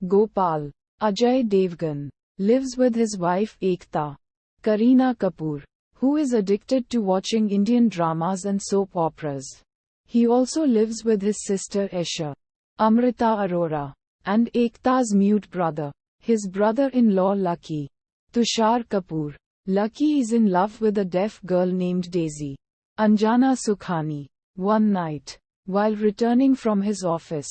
Gopal, Ajay Devgn, lives with his wife Ekta, Kareena Kapoor, who is addicted to watching Indian dramas and soap operas. He also lives with his sister Esha, Amrita Arora, and Ekta's mute brother, his brother-in-law Lucky, Tusshar Kapoor. Lucky is in love with a deaf girl named Daisy, Anjana Sukhani. One night, while returning from his office,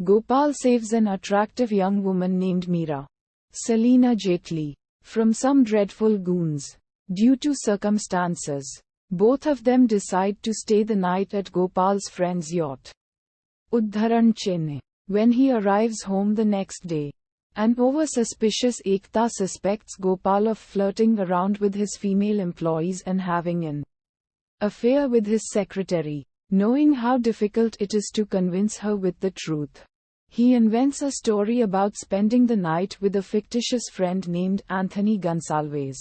Gopal saves an attractive young woman named Meera, Celina Jaitly, from some dreadful goons. Due to circumstances, both of them decide to stay the night at Gopal's friend's yacht, Uddharan, Chennai. When he arrives home the next day, an over-suspicious Ekta suspects Gopal of flirting around with his female employees and having an affair with his secretary. Knowing how difficult it is to convince her with the truth, he invents a story about spending the night with a fictitious friend named Anthony Gonsalves.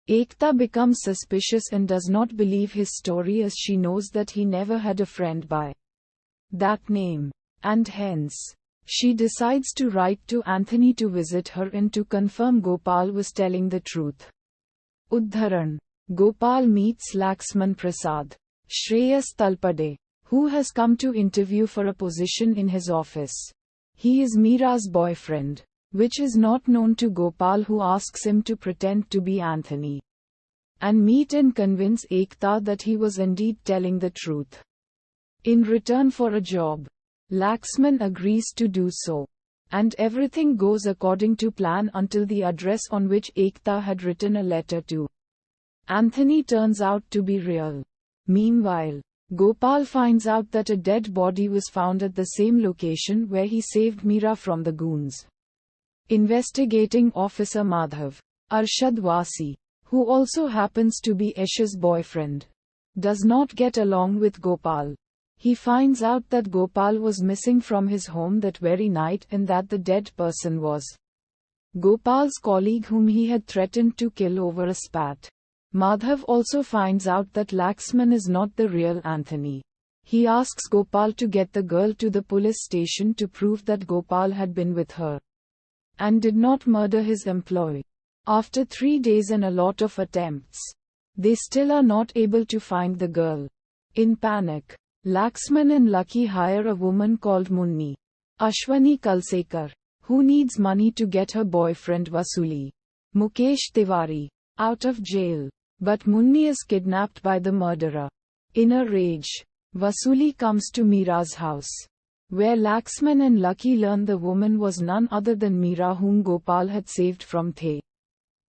Ekta becomes suspicious and does not believe his story, as she knows that he never had a friend by that name, and hence, she decides to write to Anthony to visit her and to confirm Gopal was telling the truth. Uddharan. Gopal meets Laxman Prasad, Shreyas Talpade, who has come to interview for a position in his office. He is Meera's boyfriend, which is not known to Gopal, who asks him to pretend to be Anthony and meet and convince Ekta that he was indeed telling the truth. In return for a job, Laxman agrees to do so, and everything goes according to plan until the address on which Ekta had written a letter to Anthony turns out to be real. Meanwhile, Gopal finds out that a dead body was found at the same location where he saved Meera from the goons. Investigating Officer Madhav, Arshad Warsi, who also happens to be Esha's boyfriend, does not get along with Gopal. He finds out that Gopal was missing from his home that very night and that the dead person was Gopal's colleague whom he had threatened to kill over a spat. Madhav also finds out that Laxman is not the real Anthony. He asks Gopal to get the girl to the police station to prove that Gopal had been with her and did not murder his employee. After 3 days and a lot of attempts, they still are not able to find the girl. In panic, Laxman and Lucky hire a woman called Munni, Ashwani Kalsekar, who needs money to get her boyfriend Vasuli, Mukesh Tiwari, out of jail. But Munni is kidnapped by the murderer. In a rage, Vasuli comes to Meera's house, where Laxman and Lucky learn the woman was none other than Meera, whom Gopal had saved from the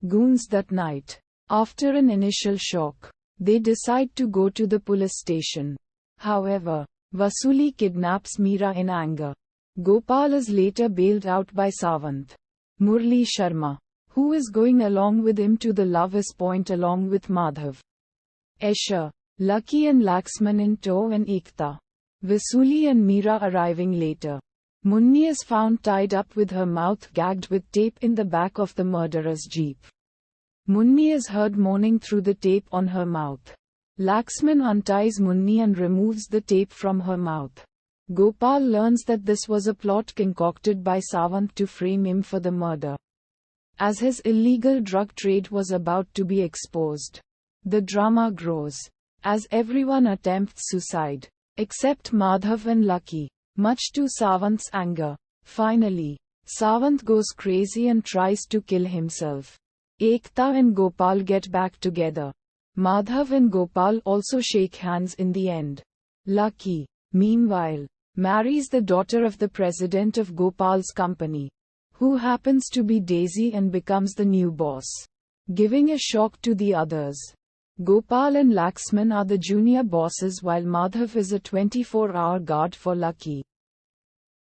goons that night. After an initial shock, they decide to go to the police station. However, Vasuli kidnaps Meera in anger. Gopal is later bailed out by Sawant, Murli Sharma, who is going along with him to the Lovers' Point along with Madhav, Esha, Lucky and Laxman in tow, and Ekta, Vasuli and Meera arriving later. Munni is found tied up with her mouth gagged with tape in the back of the murderer's jeep. Munni is heard moaning through the tape on her mouth. Laxman unties Munni and removes the tape from her mouth. Gopal learns that this was a plot concocted by Sawant to frame him for the murder, as his illegal drug trade was about to be exposed. The drama grows, as everyone attempts suicide, except Madhav and Lucky, much to Sawant's anger. Finally, Sawant goes crazy and tries to kill himself. Ekta and Gopal get back together. Madhav and Gopal also shake hands in the end. Lucky, meanwhile, marries the daughter of the president of Gopal's company, who happens to be Daisy, and becomes the new boss, giving a shock to the others. Gopal and Laxman are the junior bosses while Madhav is a 24-hour guard for Lucky.